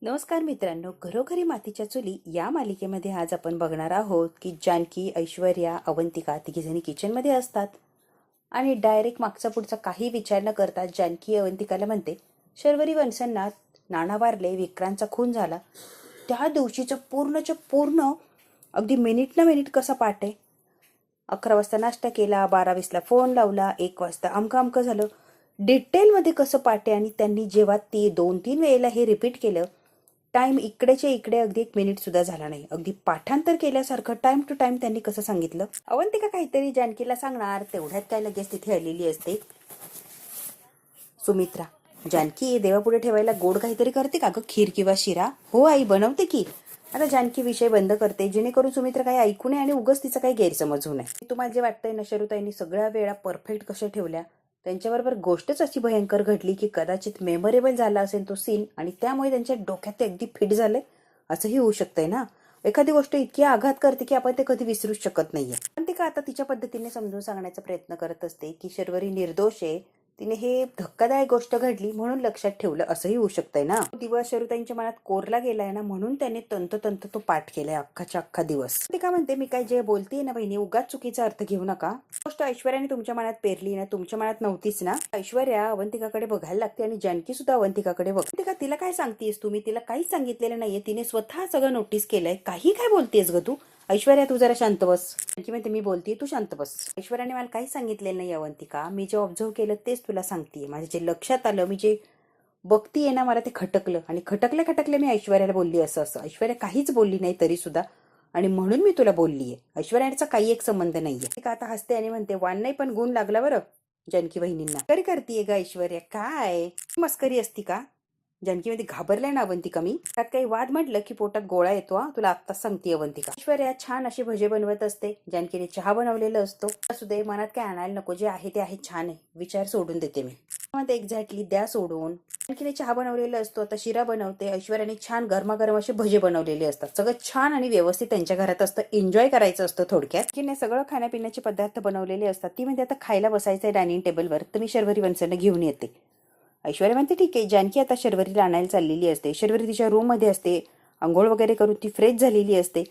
नमस्कार मित्रांनो, घरोघरी मातीच्या चुली या मालिकेमध्ये आज आपण बघणार आहोत की जानकी, ऐश्वर्या, अवंतिका तिघीजणी किचनमध्ये असतात आणि डायरेक्ट मागचा पुढचा काही विचार न करता जानकी अवंतिकाला म्हणते, शर्वरी वंशांना नाना वारले, विक्रांतचा खून झाला, त्या दिवशीचं पूर्णच्या पूर्ण अगदी मिनिट ना मिनिट कसा पाठ आहे. 11 वाजता नाश्ता केला, 12:20ला फोन लावला, 1 वाजता अमकं अमकं झालं, डिटेलमध्ये कसं पाठ आहे. आणि त्यांनी जेव्हा ती 2-3 वेळेला हे रिपीट केलं, टाइम इकडेच्या इकडे अगदी 1 मिनिट सुद्धा झाला नाही, अगदी पाठांतर केल्यासारखं टाइम टू टाइम त्यांनी कसं सांगितलं. अवंतिका काहीतरी जानकीला सांगणार, तेवढ्यात काय लगेच तिथे आलेली असते सुमित्रा. जानकी, देवापुढे ठेवायला गोड काहीतरी करते का ग, खीर किंवा शिरा? हो आई, बनवते की. आता जानकी विषय बंद करते, जेणेकरून सुमित्रा काही ऐकू नये आणि उगाच तिचा काही गैरसमज होऊ नये. तुम्हाला जे वाटतंय ना, शरुताईंनी सगळ्या वेळा परफेक्ट कशा ठेवल्या, त्यांच्याबरोबर गोष्टच अशी भयंकर घडली की कदाचित मेमोरेबल झाला असेल तो सीन, आणि त्यामुळे त्यांच्या डोक्यात ते अगदी फिट झाले. असंही होऊ शकतंय ना, एखादी गोष्ट इतकी आघात करते की आपण ते कधी विसरूच शकत नाहीये. पण ती का आता तिच्या पद्धतीने समजून सांगण्याचा प्रयत्न करत असते की शर्वरी निर्दोष आहे, तिने हे धक्कादायक गोष्ट घडली म्हणून लक्षात ठेवलं, असंही होऊ शकतंय ना. दिवस शरुताईंच्या मनात कोरला गेलाय ना, म्हणून त्याने तंतोतंत तो पाठ केलाय अख्खाच्या अख्खा दिवस. ते का म्हणते, मी काय जे बोलतेय ना बहिणी, उगाच चुकीचा अर्थ घेऊ नका. गोष्ट ऐश्वर्याने तुमच्या मनात पेरली ना, तुमच्या मनात नव्हतीच ना. ऐश्वर्या अवंतिकाकडे बघायला लागते आणि जानकी सुद्धा अवंतिकाकडे बघते. का तिला काय सांगतेस तुम्ही, तिला काहीच सांगितलेलं नाहीये, तिने स्वतः सगळं नोटीस केलंय. काही काय बोलतेस ग तू? ऐश्वर्या, तू जरा शांत बस. जानकी म्हणते, मी बोलतीये, तू शांत बस. ऐश्वर्याने मला काही सांगितलेलं नाही अवंतिका, मी जे ऑब्झर्व केलं तेच तुला सांगतेय. माझ्या जे लक्षात आलं, मी जे बघतीये ना, मला ते खटकलं आणि खटकले मी ऐश्वर्याला बोलली असं असं. ऐश्वर्या काहीच बोलली नाही तरी सुद्धा, आणि म्हणून मी तुला बोललीये. ऐश्वर्याचा काही एक संबंध नाहीये. का आता हसते आणि म्हणते, वाण नाही पण गुण लागला बरं जानकी बहिणींना. तरी करतीये ग ऐश्वर्या, काय मस्करी असती का? जानकी मध्ये घाबरलाय ना अवंतिका मी. त्यात काही वाद म्हटलं की पोटात गोळा येतो. तुला आत्ताच सांगते अवंतिका. ऐश्वर्या छान अशी भजे बनवत असते, जानकीने चहा बनवलेला असतो. असू दे, मनात काय आणायला नको, जे आहे ते आहे, छान आहे, विचार सोडून देते मी. म्हणते, एक्झॅक्टली, द्या सोडून. जानकीने चहा बनवलेला असतो, आता शिरा बनवते. ऐश्वर्याने छान गरमागरम असे भजे बनवलेले असतात. सगळं छान आणि व्यवस्थित त्यांच्या घरात असतं, एन्जॉय करायचं असतं थोडक्यात. की सगळं खाण्यापिण्याचे पदार्थ बनवलेले असतात. ती म्हणते, आता खायला बसायचंय डायनिंग टेबलवर, तर मी शर्वरी वंशांना घेऊन येते. ऐश्वर्या म्हणते, ठीक आहे. जानकी आता शर्वरीला आणायला चाललेली असते. शर्वरी तिच्या रूम मध्ये असते, आंघोळ वगैरे करून ती फ्रेश झालेली असते.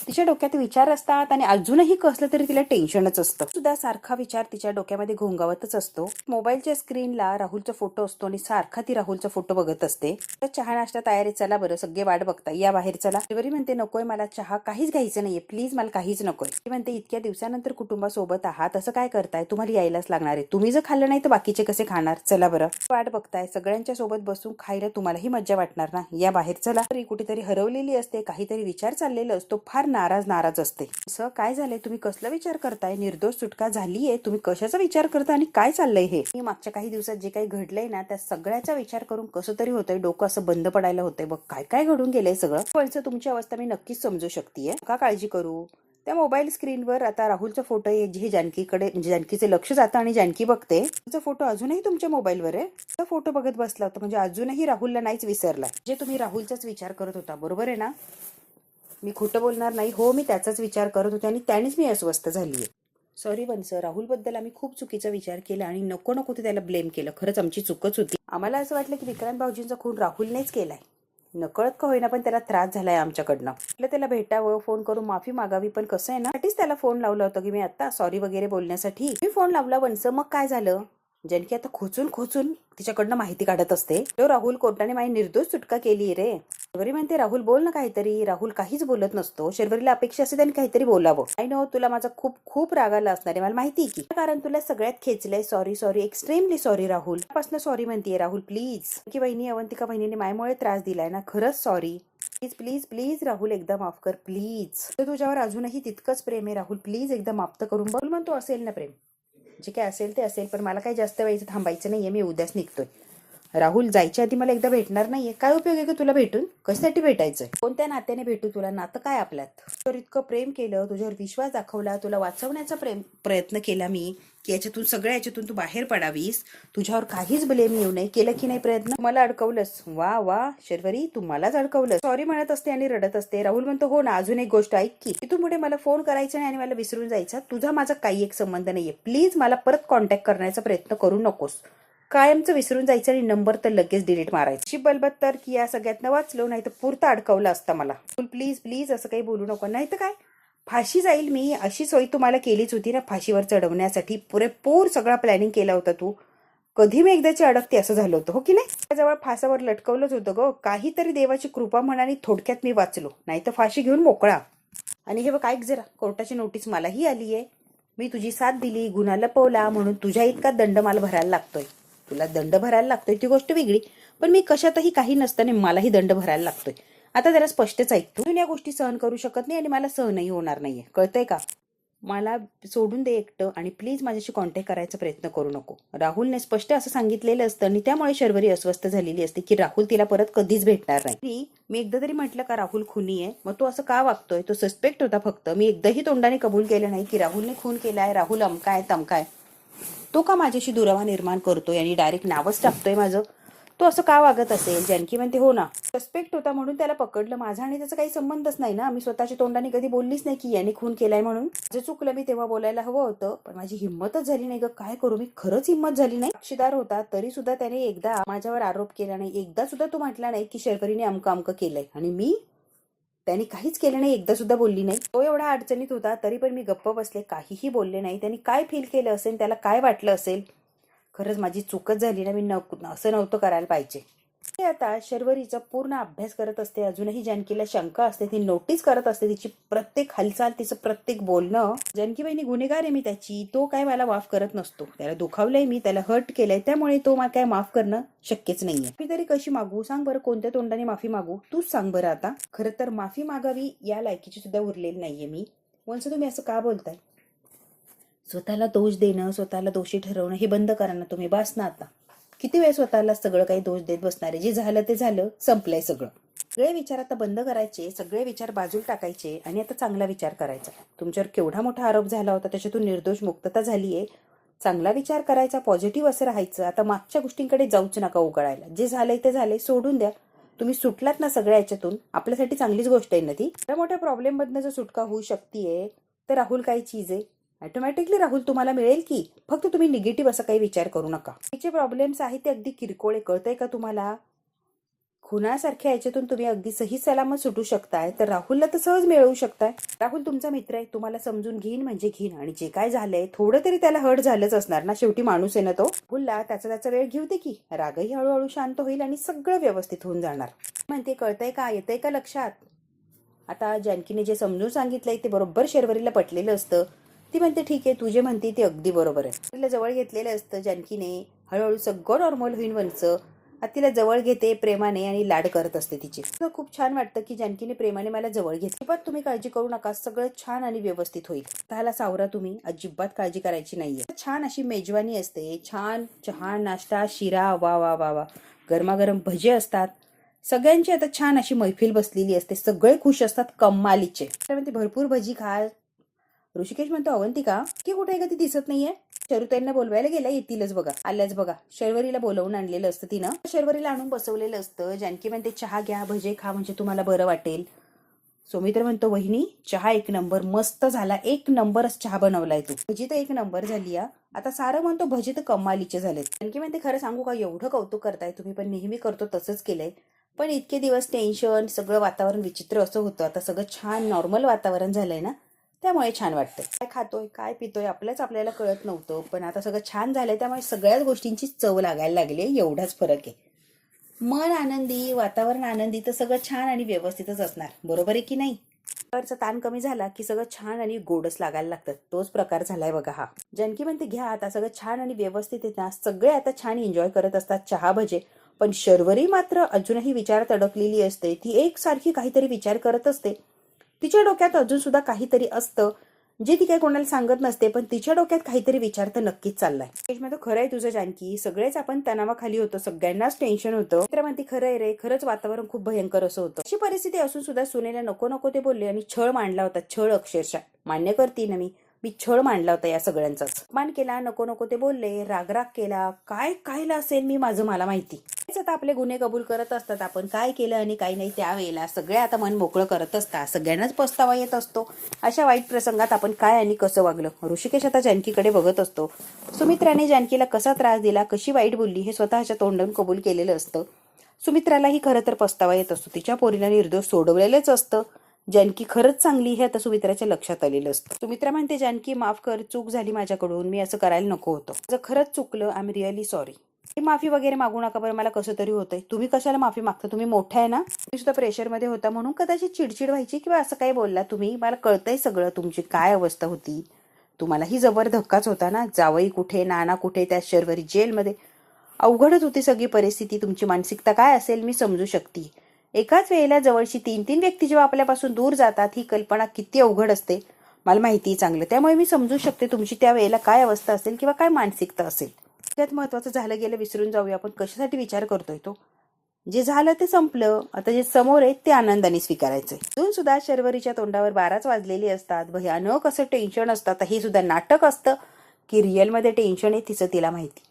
तिच्या डोक्यात विचार असतात आणि अजूनही कसलं तरी तिला टेन्शनच असतं. सुद्धा सारखा विचार तिच्या डोक्यामध्ये घोंगावतच असतो. मोबाईलच्या स्क्रीनला राहुलचा फोटो असतो आणि सारखा ती राहुलचा फोटो बघत असते. चहा नाश्ता तयार आहे, चला बरं, सगळे वाट बघता, या बाहेर चला. शर्वरी म्हणते, नकोय मला चहा, काहीच घ्यायचं नाहीये, प्लीज मला काहीच नकोय. ती म्हणते, इतक्या दिवसानंतर कुटुंबासोबत आहात, असं काय करताय, तुम्हाला यायलाच लागणार आहे. तुम्ही जर खाल्लं नाही तर बाकीचे कसे खाणार, चला बरं. वाट बघताय, सगळ्यांच्या सोबत बसून खायला तुम्हालाही मज्जा वाटणार ना, या बाहेर चला. तरी कुठेतरी हरवलेली असते, काहीतरी विचार चाललेला असतो, फार नाराज असते. असं काय झालंय, तुम्ही कसला विचार करताय, निर्दोष सुटका झालीये, तुम्ही कशाचा विचार करता आणि काय चाललंय हे? मी मागच्या काही दिवसात जे काही घडलंय ना, त्या सगळ्याचा विचार करून कसं तरी होतंय, डोकं असं बंद पडायला होतंय. बघ काय काय घडून गेलंय सगळं. पण तुमची अवस्था मी नक्कीच समजू शकतेय, का काळजी करू. त्या मोबाईल स्क्रीनवर आता राहुलचा फोटो आहे, जे जानकीकडे, म्हणजे जानकीचे लक्ष जातं आणि जानकी बघते. तुमचा फोटो अजूनही तुमच्या मोबाईलवर आहे. तो फोटो बघत बसला होता, म्हणजे अजूनही राहुलला नाहीच विसरला. जे तुम्ही राहुलचाच विचार करत होता, बरोबर आहे ना? मी खोटं बोलणार नाही. हो, मी त्याचाच विचार करत होते आणि त्यानेच मी अस्वस्थ झालीये. सॉरी वंस, राहुल बद्दल आम्ही खूप चुकीचा विचार केला आणि नको नको ते त्याला ब्लेम केलं. खरंच आमची चुकच होती. आम्हाला असं वाटलं की विक्रांत भाऊजींचा खून राहुलनेच केलाय. नकळत का होईना पण त्याला त्रास झालाय आमच्याकडनं. म्हटलं त्याला भेटावं, फोन करून माफी मागावी, पण कसं आहे ना, त्याला फोन लावला होता की मी आता सॉरी वगैरे बोलण्यासाठी मी फोन लावला वंस. मग काय झालं, जानकी आता खोचून तिच्याकडनं माहिती काढत असते. तो राहुल कोर्टाने माझी निर्दोष सुटका केली रे. शर्वरी म्हणते, राहुल बोल ना काहीतरी. राहुल काहीच बोलत नसतो. शर्वरीला अपेक्षा असते त्याने काहीतरी बोलावं. आय नो तुला माझा खूप खूप राग आला असणार आहे, मला माहिती की, कारण तुला सगळ्यात खेचलंय. Sorry, extremely sorry Rahul. पासून सॉरी म्हणतीये राहुल, प्लीज. की बहिणी, अवंतिका बहिणीने मायमुळे त्रास दिलाय ना, खरंच सॉरी. प्लीज राहुल, एकदा माफ कर प्लीज. तुझ्यावर अजूनही तितकंच प्रेम आहे राहुल, प्लीज एकदा माफ तर करून बोल. म्हणतो असेल ना प्रेम, जे काय असेल ते असेल, पण मला काही जास्त वेळेचं थांबायचं नाहीये, मी उद्याच निघतोय. राहुल, जायच्या आधी मला एकदा भेटणार नाहीये? काय उपयोग आहे का तुला भेटून? कशासाठी भेटायचंय? कोणत्या नात्याने भेटू तुला? नातं काय आपल्यात? तुझ्यावर इतकं प्रेम केलं, तुझ्यावर विश्वास दाखवला, तुला वाचवण्याचा प्रयत्न केला मी, की याच्यातून तू बाहेर पडावीस, तुझ्यावर काहीच ब्लेम येऊ नये, केलं की नाही प्रयत्न? मला अडकवलंस. वा शर्वरी, तू मलाच अडकवलंस. सॉरी म्हणत असते आणि रडत असते. राहुल म्हणतो, हो ना, अजून एक गोष्ट ऐक की, इथून पुढे मला फोन करायचा नाही आणि मला विसरून जायचा. तुझा माझा काही एक संबंध नाहीये. प्लीज मला परत कॉन्टॅक्ट करण्याचा प्रयत्न करू नकोस. कायमचं विसरून जायचं आणि नंबर तर लगेच डिलीट मारायची. अशी बलबत तर की या सगळ्यातनं वाचलो, नाही तर पुरता अडकवलं असतं मला. प्लीज प्लीज असं काही बोलू नको, नाही तर काय फाशी जाईल मी. अशी सोय तुम्हाला केलीच होती ना फाशीवर चढवण्यासाठी. पुरेपूर सगळा प्लॅनिंग केला होता तू. कधी मी एकदाची अडकते असं झालं होतं, हो की नाही? त्याजवळ फासावर लटकवलंच होतं ग. काहीतरी देवाची कृपा म्हणाली थोडक्यात मी वाचलो, नाही तर फाशी घेऊन मोकळा. आणि हे बघ ऐक जरा, कोर्टाची नोटीस मलाही आली आहे. मी तुझी साथ दिली, गुन्हा लपवला म्हणून तुझ्या इतका दंड मला भरायला लागतोय. तुला दंड भरायला लागतोय ती गोष्ट वेगळी, पण मी कशातही काही नसताना मलाही दंड भरायला लागतोय. आता जरा स्पष्टच ऐक, तू या गोष्टी सहन करू शकत नाही आणि मला सहनही होणार नाहीये, कळतंय का? मला सोडून दे एकटं आणि प्लीज माझ्याशी कॉन्टॅक्ट करायचा प्रयत्न करू नको. राहुलने स्पष्ट असं सांगितलेलं असतं आणि त्यामुळे शर्वरी अस्वस्थ झालेली असते की राहुल तिला परत कधीच भेटणार नाही. मी एकदा तरी म्हटलं का राहुल खुनी आहे, मग तो असं का वागतोय? तो सस्पेक्ट होता फक्त. मी एकदाही तोंडाने कबूल केलं नाही की राहुलने खून केलाय, राहुल अमकाय तमकाय. तो का माझ्याशी दुरावा निर्माण करतोय आणि डायरेक्ट नावच टाकतोय माझं? तो असं का वागत असेल? जानकी म्हणते हो ना, सस्पेक्ट होता म्हणून त्याला पकडलं. माझा आणि त्याचा काही संबंधच नाही ना. मी स्वतःच्या तोंडाने कधी बोललीच नाही की याने खून केलाय म्हणून. जे चुकलं, मी तेव्हा बोलायला हवं होतं, पण माझी हिंमतच झाली नाही ग. काय करू मी, खरंच हिंमत झाली नाही. साक्षीदार होता तरी सुद्धा त्याने एकदा माझ्यावर आरोप केला नाही. एकदा सुद्धा तो म्हटला नाही की शर्वरीने अमकं अमकं केलंय, आणि मी त्यांनी काहीच केलं नाही, एकदा सुद्धा बोलली नाही. तो एवढा अडचणीत होता तरी पण मी गप्प बसले, काहीही बोलले नाही. त्यांनी काय फील केलं असेल, त्याला काय वाटलं असेल? खरंच माझी चूकच झाली ना. मी असं नव्हतं करायला पाहिजे. आता शर्वरीचा पूर्ण अभ्यास करत असते. अजूनही जानकीला शंका असते. ती नोटीस करत असते तिची प्रत्येक हालचाल, तिचं प्रत्येक बोलणं. जानकी बहिणी गुन्हेगार आहे मी त्याची, तो काय मला माफ करत नसतो. त्याला दुखावलंय मी, त्याला हर्ट केलंय, त्यामुळे तो मला काय माफ करणं शक्यच नाहीये. मी तरी कशी मागू सांग बरं? कोणत्या तोंडाने माफी मागू तूच सांग बरं आता. खरं तर माफी मागावी या लायकीची सुद्धा उरलेली नाहीये मी. वंश तुम्ही असं का बोलताय? स्वतःला दोष देणं, स्वतःला दोषी ठरवणं हे बंद करा ना तुम्ही. बस ना आता. किती वेळ स्वतःला सगळं काही दोष देत बसणारे? जे झालं ते झालं, संपलंय सगळं. सगळे विचार आता बंद करायचे, सगळे विचार बाजूला टाकायचे आणि आता चांगला विचार करायचा. तुमच्यावर केवढा मोठा आरोप झाला होता, त्याच्यातून निर्दोष मुक्तता झालीये. चांगला विचार करायचा, पॉझिटिव्ह असं राहायचं. आता मागच्या गोष्टींकडे जाऊच नका उकळायला. जे झालंय ते झालंय, सोडून द्या. तुम्ही सुटलात ना सगळ्या याच्यातून, आपल्यासाठी चांगलीच गोष्ट आहे ना ती. त्या मोठ्या प्रॉब्लेम मधनं जर सुटका होऊ शकतीये तर राहुल काही चीज आहे? ऑटोमॅटिकली राहुल तुम्हाला मिळेल की. फक्त तुम्ही निगेटिव्ह असा काही विचार करू नका. तिचे प्रॉब्लेम्स आहेत ते अगदी किरकोळ आहे, कळतंय का तुम्हाला? खुनासारख्या याच्यातून तुम्ही अगदी सही सलामत सुटू शकताय, तर राहुलला तर सहज मिळवू शकताय. राहुल तुमचा मित्र आहे, तुम्हाला समजून घेईन म्हणजे घेईन. आणि जे काय झालंय थोडं तरी त्याला हर्ट झालंच असणार ना, शेवटी माणूस आहे ना तो. राहुलला त्याचा वेळ घेऊ दे की. रागही हळूहळू शांत होईल आणि सगळं व्यवस्थित होऊन जाणार. म्हणते कळतंय का, येतंय का लक्षात? आता जानकीने जे समजून सांगितलंय ते बरोबर शर्वरीला पटलेलं असतं. ती म्हणते ठीक आहे, तुझे म्हणते ते अगदी बरोबर आहे. तिला जवळ घेतलेलं असतं जानकीने. हळूहळू सगळं नॉर्मल होईल वंच. तिला जवळ घेते प्रेमाने आणि लाड करत असते तिची. खूप छान वाटतं की जानकीने प्रेमाने मला जवळ घेतली. पण तुम्ही काळजी करू नका, सगळं छान आणि व्यवस्थित होईल. त्याला सावरा तुम्ही, अजिबात काळजी करायची नाहीये. छान अशी मेजवानी असते, छान चहा नाश्ता शिरा, वा वा वा वा, गरमागरम भजे असतात. सगळ्यांची आता छान अशी मैफिल बसलेली असते, सगळे खुश असतात कम्मालीचे. म्हणते भरपूर भजी खा. ऋषिकेश म्हणतो अवंतिका की कुठे का ती दिसत नाहीये? शरुताईंना बोलवायला गेला, येतीलच बघा. आल्याच बघा. शर्वरीला बोलवून आणलेलं असतं तिनं. शर्वरीला आणून बसवलेलं असतं. जानकी म्हणते चहा घ्या, भजे खा, म्हणजे तुम्हाला बरं वाटेल. सौमित्र म्हणतो वहिनी चहा एक नंबर, मस्त झाला, एक नंबरच चहा बनवलाय तू. भजी तर एक नंबर झाली. आता सारं म्हणतो भजी तर कमालीचे झालेत. जानकी म्हणते खरं सांगू का, एवढं कौतुक करताय तुम्ही, पण नेहमी करतो तसंच केलंय. पण इतके दिवस टेन्शन, सगळं वातावरण विचित्र असं होतं. आता सगळं छान नॉर्मल वातावरण झालंय ना, त्यामुळे छान वाटतंय. काय खातोय काय पितोय आपल्याला कळत नव्हतं, पण आता सगळं छान झालंय, त्यामुळे सगळ्याच गोष्टींची चव लागायला लागली. एवढाच फरक आहे. मन आनंदी, वातावरण आनंदी, तर सगळं छान आणि व्यवस्थितच असणार. बरोबर आहे की नाही? वरचा ताण कमी झाला की सगळं छान आणि गोडच लागायला लागतं. तोच प्रकार झालाय बघा हा. जानकी म्हणते घ्या आता, सगळं छान आणि व्यवस्थित येतात. सगळे आता छान एन्जॉय करत असतात चहा भजे. पण शर्वरी मात्र अजूनही विचारात अडकलेली असते. ती एकसारखी काहीतरी विचार करत असते. तिच्या डोक्यात अजून सुद्धा काहीतरी असतं जे ती काही कोणाला सांगत नसते, पण तिच्या डोक्यात काहीतरी विचार तर नक्कीच चाललाय. म्हणतो खरं आहे तुझं जानकी, सगळेच आपण तणावाखाली होतो, सगळ्यांनाच टेन्शन होतं. मित्र म्हणते खरं आहे रे, खरंच वातावरण खूप भयंकर असं होतं. अशी परिस्थिती असून सुद्धा सुनेला नको नको ते बोलले आणि छळ मांडला होता. छळ अक्षरशः. मान्य करते ना मी, मी छळ मांडला होता या सगळ्यांचाच. मान केला, नको नको ते बोलले, रागराग केला, काय कायला असेल मी माझं मला माहिती. आता आपले गुन्हे कबूल करत असतात, आपण काय केलं आणि काय नाही त्यावेळेला सगळे आता मन मोकळं करत असतात, सगळ्यांनाच पस्तावा येत असतो. अशा वाईट प्रसंगात आपण काय आणि कसं वागलं. ऋषिकेश आता जानकीकडे बघत असतो. सुमित्राने जानकीला कसा त्रास दिला, कशी वाईट बोलली हे स्वतःच्या तोंडाने कबूल केलेलं असतं. सुमित्रालाही खरं तर पस्तावा येत असतो, तिच्या पोरीला निर्दोष सोडवलेलंच असतं. जानकी खरंच चांगली हे आता सुमित्राच्या लक्षात आलेलं असतं. सुमित्रा म्हणते, जानकी माफ कर, चूक झाली माझ्याकडून, मी असं करायला नको होतं, जर खरंच चुकलं, आय एम रिअली सॉरी. माफी वगैरे मागू नका बरं, मला कसं तरी होतंय. तुम्ही कशाला माफी मागता, तुम्ही मोठा आहे ना. तुम्ही सुद्धा प्रेशरमध्ये होता म्हणून कदाचित चिडचिड व्हायची किंवा असं काही बोलला तुम्ही. मला कळतंय सगळं तुमची काय अवस्था होती. तुम्हालाही जबर धक्काच होता ना, जावई कुठे, नाना कुठे, त्या शर्वरी जेलमध्ये. अवघडच होती सगळी परिस्थिती. तुमची मानसिकता काय असेल मी समजू शकते. एकाच वेळेला जवळची 3-3 व्यक्ती जेव्हा आपल्यापासून दूर जातात, ही कल्पना किती अवघड असते मला माहिती चांगलं. त्यामुळे मी समजू शकते तुमची त्या वेळेला काय अवस्था असेल किंवा काय मानसिकता असेल. त्यात महत्वाचं झालं गेलं विसरून जाऊया. आपण कशासाठी विचार करतोय तो. जे झालं ते संपलं, आता जे समोर आहे ते आनंदाने स्वीकारायचंय. अजून सुद्धा शर्वरीच्या तोंडावर 12च वाजलेली असतात. भयानक असं टेन्शन असतं. हे सुद्धा नाटक असतं की रिअलमध्ये टेन्शन आहे तिचं तिला माहिती.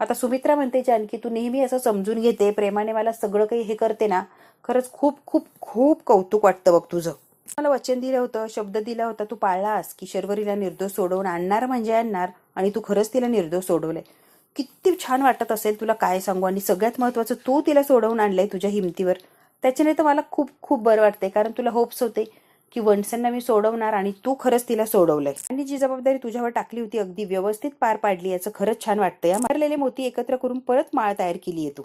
आता सुमित्रा म्हणते, जानकी तू नेहमी असं समजून घेते, प्रेमाने मला सगळं काही हे करते ना, खरंच खूप खूप खूप कौतुक वाटतं बघ तुझं. मला वचन दिलं होतं, शब्द दिला होता, तू पाळलास की शर्वरीला निर्दोष सोडवून आणणार म्हणजे आणणार, आणि तू खरंच तिला निर्दोष सोडवलंय. किती छान वाटत असेल तुला काय सांगू. आणि सगळ्यात महत्वाचं तू तिला सोडवून आणलंय तुझ्या हिमतीवर. त्याच्याने तर मला खूप खूप बरं वाटतंय, कारण तुला होप्स होते की वंशना मी सोडवणार आणि तू खरंच तिला सोडवलंय. आणि जी जबाबदारी तुझ्यावर टाकली होती अगदी व्यवस्थित पार पाडली, याचं खरंच छान वाटतंय. मारलेले मोती एकत्र करून परत माळ तयार केली आहे तू,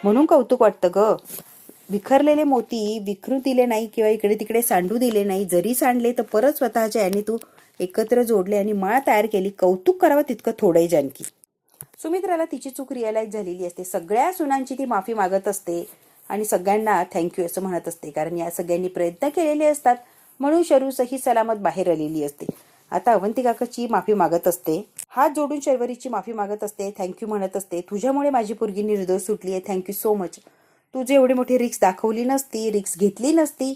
म्हणून कौतुक वाटतं ग. विखरलेले मोती विखरू दिले नाही किंवा इकडे तिकडे सांडू दिले नाही. जरी सांडले तर परत स्वतःच्या याने तू एकत्र जोडले आणि माळ तयार केली. कौतुक करावं तितकं थोडंही जानकी. सुमित्राला तिची चूक रिअलाइज झालेली असते. सगळ्या सुनांची ती माफी मागत असते आणि सगळ्यांना थँक्यू असं म्हणत असते, कारण या सगळ्यांनी प्रयत्न केलेले असतात म्हणून शरूसही सलामत बाहेर आलेली असते. आता अवंती काकाची माफी मागत असते, हात जोडून शर्वरीची माफी मागत असते, थँक्यू म्हणत असते. तुझ्यामुळे माझी पोरगी निर्दोष सुटली आहे, थँक्यू सो मच. तू जे एवढी मोठी रिक्स दाखवली नसती, रिक्स घेतली नसती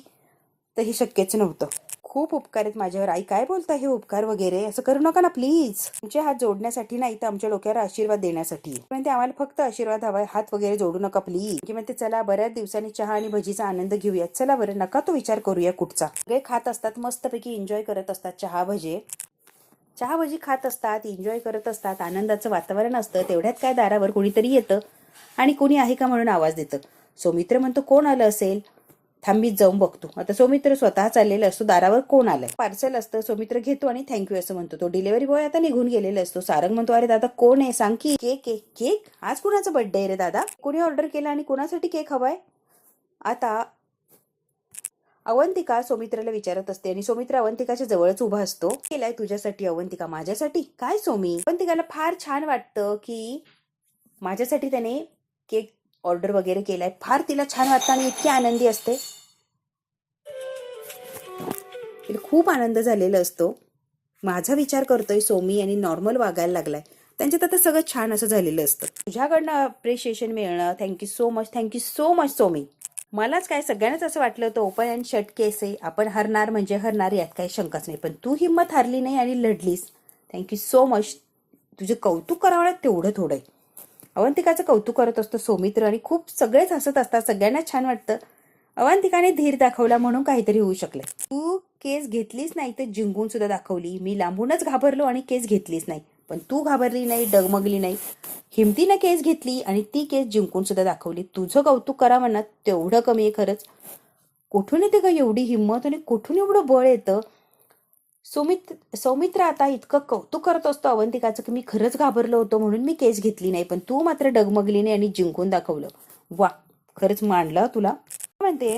तर हे शक्यच नव्हतं. खूप उपकार आहेत माझ्यावर. आई काय बोलता हे उपकार वगैरे असं करू नका ना प्लीज. तुमचे हात जोडण्यासाठी नाही तर आमच्या डोक्यावर आशीर्वाद देण्यासाठी. म्हणते आम्हाला फक्त आशीर्वाद हवाय, हात वगैरे जोडू नका प्लीज. की म्हणते चला बऱ्याच दिवसांनी चहा आणि भजीचा आनंद घेऊया. चला बरं, नका तो विचार करूया कुठचा. सगळे खात असतात, मस्तपैकी एन्जॉय करत असतात. चहा भजी खात असतात, एन्जॉय करत असतात. आनंदाचं वातावरण असतं. तेवढ्यात काय दारावर कोणीतरी येतं आणि कोणी आहे का म्हणून आवाज देतं. सौमित्र म्हणतो कोण आलं असेल, थांबीत जाऊन बघतो. आता सौमित्र स्वतः चाललेला असतो. दारावर कोण आलंय, पार्सल असतं. सौमित्र घेतो आणि थँक्यू असं म्हणतो. तो डिलिव्हरी बॉय आता निघून गेलेला असतो. सारंग म्हणतो अरे दादा कोण आहे सांग की. केक आज कुणाचा बर्थडे आहे रे दादा, कोणी ऑर्डर केला आणि कोणासाठी केक हवाय. आता अवंतिका सौमित्राला विचारत असते आणि सौमित्र अवंतिकाच्या जवळच उभा असतो. केलाय तुझ्यासाठी अवंतिका, माझ्यासाठी काय सोमी. अवंतिकाला फार छान वाटतं की माझ्यासाठी त्याने केक ऑर्डर वगैरे केलाय. फार तिला छान वाटतं आणि इतकी आनंदी असते. तिला खूप आनंद झालेला असतो. माझा विचार करतोय सोमी आणि नॉर्मल वागायला लागलाय. त्यांच्यात आता सगळं छान असं झालेलं असतं. तुझ्याकडनं अप्रिशिएशन मिळणं, थँक्यू सो मच सोमी. मलाच काय सगळ्यांनाच असं वाटलं होतं ओपन अँड शट केस आहे, आपण हरणार म्हणजे हरणार, यात काही शंकाच नाही. पण तू हिंमत हारली नाही आणि लढलीस. Thank you so much. तुझे कौतुक करावं तेवढं थोडं आहे. अवंतिकाचं कौतुक करत असतो सौमित्र आणि खूप सगळेच हसत असतात. सगळ्यांना छान वाटतं. अवंतिकाने धीर दाखवला म्हणून काहीतरी होऊ शकलं. तू केस घेतलीच नाही तर जिंकून सुद्धा दाखवली. मी लांबूनच घाबरलो आणि केस घेतलीच नाही, पण तू घाबरली नाही, डगमगली नाही, हिमतीनं केस घेतली आणि ती केस जिंकून सुद्धा दाखवली. तुझं कौतुक करा म्हणत तेवढं कमी आहे खरंच. कुठून येते का एवढी हिंमत आणि कुठून एवढं बळ येतं. सौमित्र आता इतकं कौतुक करत असतो अवंतिकाचं की मी खरंच घाबरलो होतो म्हणून मी केस घेतली नाही, पण तू मात्र डगमगली नाही आणि जिंकून दाखवलं. वा, खरंच मांडलं तुला. म्हणते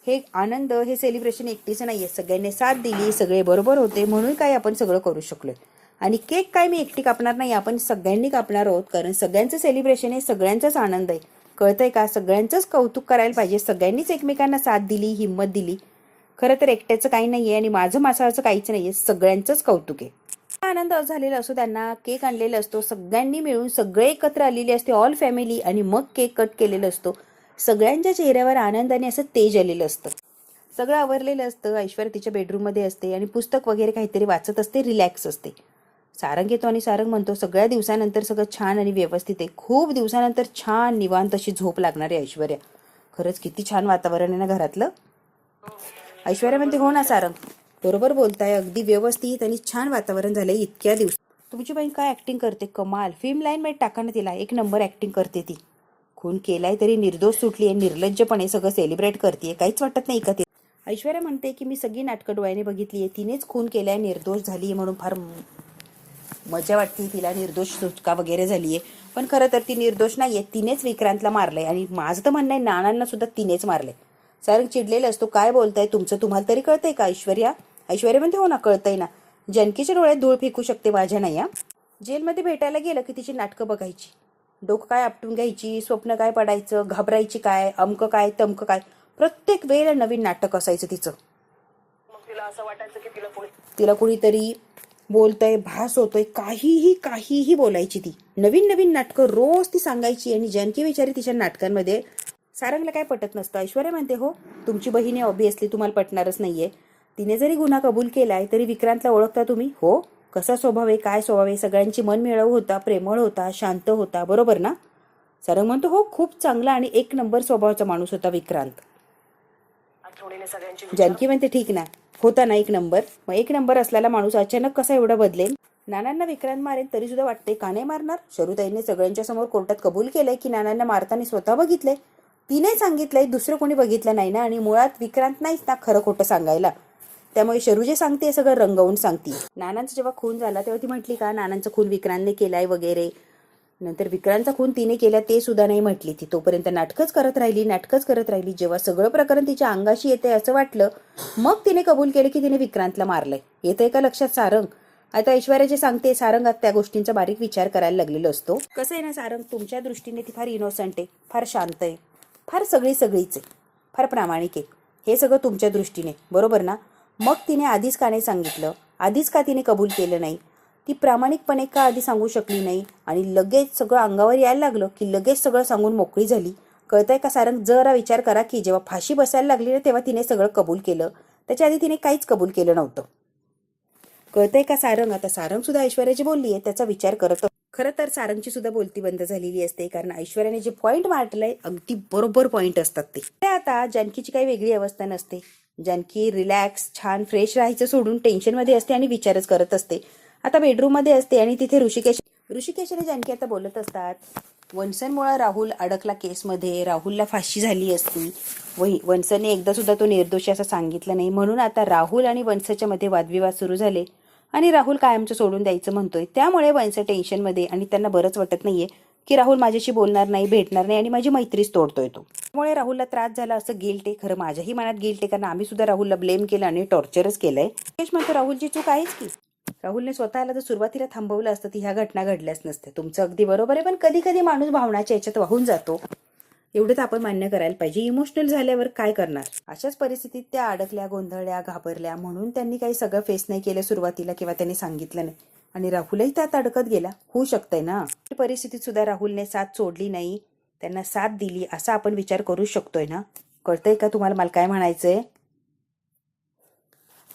हे आनंद, हे सेलिब्रेशन एकटीचं नाहीये, सगळ्यांनी साथ दिली, सगळे बरोबर होते म्हणून काय आपण सगळं करू शकलोय. आणि केक काय मी एकटी कापणार नाही, आपण सगळ्यांनी कापणार आहोत, कारण सगळ्यांचं सेलिब्रेशन आहे, सगळ्यांचाच आनंद आहे. कळतंय का, सगळ्यांचंच कौतुक करायला पाहिजे. सगळ्यांनीच एकमेकांना साथ दिली, हिंमत दिली. खरं तर एकट्याचं काही नाहीये आणि माझं मासाचं काहीच नाहीये, सगळ्यांचंच कौतुक आहे. आनंद झालेला असतो. त्यांना केक आणलेला असतो, सगळ्यांनी मिळून सगळे एकत्र आलेले असते, ऑल फॅमिली, आणि मग केक कट केलेला असतो. सगळ्यांच्या चेहऱ्यावर आनंदाने असं तेज आलेलं असतं. सगळं आवरलेलं असतं. ऐश्वर्या तिच्या बेडरूममध्ये असते आणि पुस्तक वगैरे काहीतरी वाचत असते, रिलॅक्स असते. सारंग येतो आणि सारंग म्हणतो, सगळ्या दिवसानंतर सगळं छान आणि व्यवस्थित आहे. खूप दिवसानंतर छान निवांत अशी झोप लागणार आहे ऐश्वर्या. खरंच किती छान वातावरण आहे ना घरातलं. ऐश्वर्या म्हणते, हो ना सारंग, बरोबर बोलताय, अगदी व्यवस्थित आणि छान वातावरण झालंय इतक्या दिवस. तुमची बहीण काय ऍक्टिंग करते, कमाल. फिल्म लाईन मध्ये टाका ना तिला, एक नंबर ऍक्टिंग करते ती. खून केलाय तरी निर्दोष सुटली आहे, निर्लज्जपणे सगळं सेलिब्रेट करते, काहीच वाटत नाही का ते. ऐश्वर्या म्हणते की मी सगळी नाटकं डोळ्याने बघितली आहे, तिनेच खून केलाय, निर्दोष झाली म्हणून फार मजा वाटते तिला, निर्दोष सुटका वगैरे झालीये. पण खरं तर ती निर्दोष नाहीये, तिनेच विक्रांतला मारलंय आणि माझं तर म्हणणं आहे नानांना सुद्धा तिनेच मारलंय. सारंग चिडलेलं असतो, काय बोलताय तुमचं, तुम्हाला तरी कळतंय का ऐश्वर्या. ऐश्वर्या म्हणते, हो ना कळतंय ना, जानकीच्या डोळ्यात धूळ फेकू शकते, माझ्या नाही. जेलमध्ये भेटायला गेलं की तिची नाटकं बघायची, डोकं काय आपटून घ्यायची, स्वप्न काय पडायचं, घाबरायची काय, अमकं काय तमकं काय, प्रत्येक वेळेला नवीन नाटक असायचं तिचं. मग तिला असं वाटायचं की तिला कोणीतरी बोलतंय, भास होतोय, काहीही काहीही बोलायची ती. नवीन नवीन नाटकं रोज ती सांगायची आणि जानकी विचारी तिच्या नाटकांमध्ये. सारंगला काय पटत नसतं. ऐश्वर्या म्हणते, हो तुमची बहीण आहे, ऑब्विसली तुम्हाला पटणारच नाहीये. तिने जरी गुन्हा कबूल केलाय तरी विक्रांतला ओळखता तुम्ही, हो कसा स्वभाव आहे, काय स्वभाव आहे, सगळ्यांची मन मिळव होता, प्रेमळ होता, शांत होता, बरोबर ना. सारंग म्हणतो, हो खूप चांगला आणि एक नंबर स्वभावाचा माणूस होता विक्रांत. जानकी म्हणते, ठीक ना, होता ना एक नंबर, मग एक नंबर असलेला माणूस अचानक कसा एवढा बदलेल. नानांना विक्रांत मारेल तरी सुद्धा वाटते, का नाही मारणार. शरुताईने सगळ्यांच्या समोर कोर्टात कबूल केलंय की नानांना मारताना स्वतः बघितलंय, तिने सांगितलंय, दुसरं कोणी बघितलं नाही ना. आणि मुळात विक्रांत नाहीच ना खरं खोटं सांगायला, त्यामुळे शरू जे सांगते सगळं रंगवून सांगते. नानांचा जेव्हा खून झाला तेव्हा ती म्हटली का नानांचा खून विक्रांतने केलाय वगैरे. नंतर विक्रांतचा खून तिने केला ते सुद्धा नाही म्हटली ती. तोपर्यंत नाटकच करत राहिली. जेव्हा सगळं प्रकरण तिच्या अंगाशी येते असं वाटलं, मग तिने कबूल केले की तिने विक्रांतला मारलंय. येतंय का लक्षात सारंग. आता ऐश्वर्या जे सांगते, सारंग त्या गोष्टींचा बारीक विचार करायला लागलेलो असतो. कसं आहे ना सारंग, तुमच्या दृष्टीने ती फार इनोसंट आहे, फार शांत आहे, फार सगळीच आहे, फार प्रामाणिक आहे, हे सगळं तुमच्या दृष्टीने बरोबर ना. मग तिने आधीच का नाही सांगितलं, आधीच का तिने कबूल केलं नाही, ती प्रामाणिकपणे का आधी सांगू शकली नाही, आणि लगेच सगळं अंगावर यायला लागलं की लगेच सगळं सांगून मोकळी झाली. कळतंय का सारंग. जरा विचार करा की जेव्हा फाशी बसायला लागली ना तेव्हा तिने सगळं कबूल केलं, त्याच्या आधी तिने काहीच कबूल केलं नव्हतं. कळतंय का सारंग. आता सारंग सुद्धा ऐश्वर्याची बोलली आहे त्याचा विचार करत. खरं तर सारंगची सुद्धा बोलती बंद झालेली असते, कारण ऐश्वर्याने जे पॉईंट मारलंय अगदी बरोबर पॉईंट असतात ते. आता जानकीची काही वेगळी अवस्था नसते. जानकी रिलॅक्स छान फ्रेश राहायचं सोडून टेन्शनमध्ये असते आणि विचारच करत असते. आता बेडरूममध्ये असते आणि तिथे ऋषिकेश आणि जानकी आता बोलत असतात. वंसनमुळे राहुल अडकला केसमध्ये, राहुलला फाशी झाली असती, वंसने एकदा सुद्धा तो निर्दोषी असं सांगितलं नाही, म्हणून आता राहुल आणि वंसच्या मध्ये वादविवाद सुरू झाले आणि राहुल कायमचं सोडून द्यायचं म्हणतोय. त्यामुळे वंस टेन्शनमध्ये आणि त्यांना बरंच वाटत नाहीये की राहुल माझ्याशी बोलणार नाही, भेटणार नाही आणि माझी मैत्रीच तोडतोय तो. त्यामुळे राहुलला त्रास झाला असं गिल्ट आहे. खरं माझ्याही मनात गिल्ट आहे, कारण आम्ही सुद्धा राहुलला ब्लेम केलं आणि टॉर्चरच केलंय. म्हणतो राहुलची चूक आहेच की. राहुलने स्वतःला जर सुरुवातीला थांबवलं असतं ती ह्या घटना घडल्याच नसते. तुमचं अगदी बरोबर आहे, पण कधी कधी माणूस भावनाच्या याच्यात वाहून जातो, एवढं तर आपण मान्य करायला पाहिजे. इमोशनल झाल्यावर काय करणार. अशाच परिस्थितीत त्या अडकल्या, गोंधळल्या, घाबरल्या, म्हणून त्यांनी काही सगळं फेस नाही केलं सुरुवातीला किंवा त्यांनी सांगितलं नाही, आणि राहुलही त्यात अडकत गेला. होऊ शकतंय ना. परिस्थितीत सुद्धा राहुलने साथ सोडली नाही, त्यांना साथ दिली, असा आपण विचार करू शकतोय ना. कळतंय का तुम्हाला मला काय म्हणायचंय.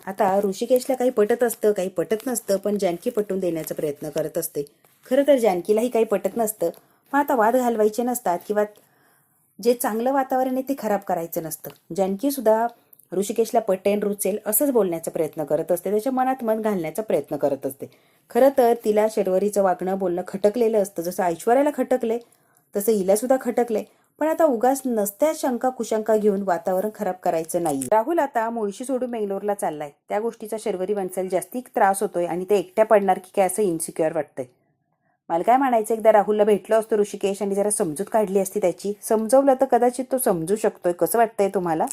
आता ऋषिकेशला काही पटत असतं, काही पटत नसतं, पण जानकी पटवून देण्याचा प्रयत्न करत असते. खरं तर जानकीलाही काही पटत नसतं, पण आता वाद घालवायचे नसतात किंवा जे चांगलं वातावरण आहे ते खराब करायचं नसतं. जानकी सुद्धा ऋषिकेशला पटेन, रुचेल असंच बोलण्याचा प्रयत्न करत असते, त्याच्या मनात मन घालण्याचा प्रयत्न करत असते. खरं तर तिला शर्वरीचं वागणं बोलणं खटकलेलं असतं. जसं ऐश्वर्याला खटकले तसं हिला सुद्धा खटकले, पण आता उगाच नसत्या शंका कुशंका घेऊन वातावरण खराब करायचं नाही. राहुल आता मुळशी सोडून बेंगलोरला चाललाय. त्या गोष्टीचा शर्वरी वंसल जास्ती त्रास होतोय आणि ते एकट्या पडणार की काय असं इन्सिक्युअर वाटतंय. मला काय म्हणायचं, एकदा राहुलला भेटलो असतो ऋषिकेश आणि जरा समजूत काढली असती त्याची, समजवलं तर कदाचित तो समजू शकतोय. कसं वाटतंय तुम्हाला.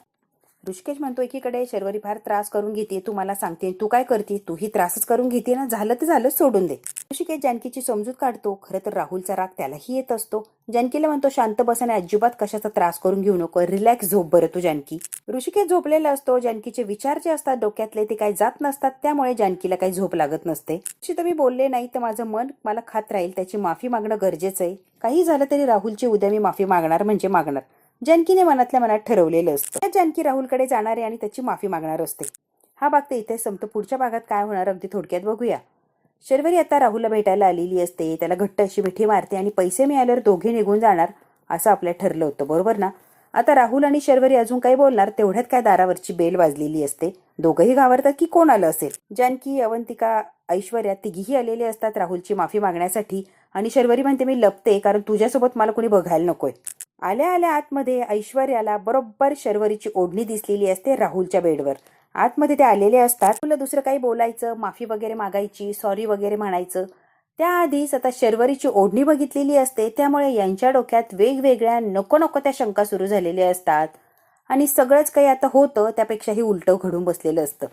ऋषिकेश म्हणतो, एकीकडे शर्वरी फार त्रास करून घेते, तू मला सांगते, तू काय करते, तूही त्रासच करून घेते ना, झालं तर झालं, सोडून दे. ऋषिकेश जानकीची समजूत काढतो. खरं तर राहुलचा राग त्यालाही येत असतो. जानकीला म्हणतो, शांत बस आणि अजिबात कशाचा त्रास करून घेऊ नको, रिलॅक्स झोप बरं तू जानकी. ऋषिकेश झोपलेला असतो. जानकीचे विचार जे असतात डोक्यातले ते काही जात नसतात, त्यामुळे जानकीला काही झोप लागत नसते. तर मी बोलले नाही तर माझं मन मला खात राहील, त्याची माफी मागणं गरजेचं आहे. काही झालं तरी राहुलची उद्या मी माफी मागणार म्हणजे मागणार. जानकीने मनातल्या मनात ठरवलेलं असतं. त्या जानकी राहुलकडे जाणार आहे आणि त्याची माफी मागणार असते. हा भाग तर इथे संपतो. पुढच्या भागात काय होणार अगदी थोडक्यात बघूया. शर्वरी आता राहुलला भेटायला आलेली असते. त्याला घट्ट अशी मिठी मारते आणि पैसे मिळाल्यावर दोघे निघून जाणार असं आपल्या ठरलं होतं, बरोबर ना? आता राहुल आणि शर्वरी अजून काही बोलणार तेवढ्यात काय दारावरची बेल वाजलेली असते. दोघंही घाबरतात की कोण आलं असेल. जानकी, अवंतिका, ऐश्वर्या तिघीही आलेले असतात राहुलची माफी मागण्यासाठी आणि शर्वरी म्हणते मी लपते कारण तुझ्यासोबत मला कोणी बघायला नकोय. आल्या आल्या आतमध्ये ऐश्वर्याला बरोबर शर्वरीची ओढणी दिसलेली असते राहुलच्या बेडवर. आतमध्ये ते आलेले असतात. तुला दुसरं काही बोलायचं, माफी वगैरे मागायची, सॉरी वगैरे म्हणायचं त्याआधीच आता शर्वरीची ओढणी बघितलेली असते. त्यामुळे यांच्या डोक्यात वेगवेगळ्या नको नको त्या शंका सुरू झालेल्या असतात आणि सगळंच काही आता होतं त्यापेक्षाही उलटं घडून बसलेलं असतं.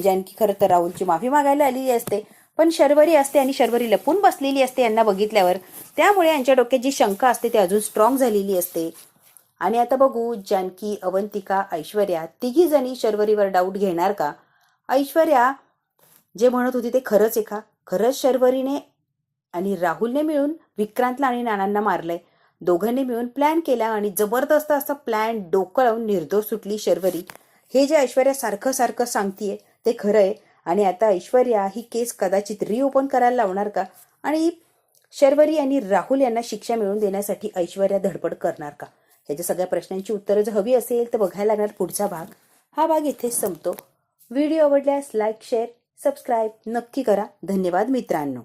जानकी खरं तर राहुलची माफी मागायला आलेली असते, पण शर्वरी असते आणि शर्वरी लपून बसलेली असते यांना बघितल्यावर. त्यामुळे यांच्या डोक्यात जी शंका असते ती अजून स्ट्रॉंग झालेली असते. आणि आता बघू जानकी, अवंतिका, ऐश्वर्या तिघी जणी शर्वरीवर डाऊट घेणार का? ऐश्वर्या जे म्हणत होती ते खरंच आहे का? खरंच शर्वरीने आणि राहुलने मिळून विक्रांतला आणि नानांना मारलंय. दोघांनी मिळून प्लॅन केला आणि जबरदस्त असा प्लॅन डोकळवून निर्दोष सुटली शर्वरी. हे जे ऐश्वर्या सारखं सारखं सांगतीये ते खरं आहे. आणि आता ऐश्वर्या ही केस कदाचित रिओपन करायला लावणार का? आणि शर्वरी आणि राहुल यांना शिक्षा मिळवून देण्यासाठी ऐश्वर्या धडपड करणार का? ह्याच्या सगळ्या प्रश्नांची उत्तरं जर हवी असेल तर बघायला लागणार पुढचा भाग. हा भाग इथेच संपतो. व्हिडिओ आवडल्यास लाईक, शेअर, सबस्क्राईब नक्की करा. धन्यवाद मित्रांनो.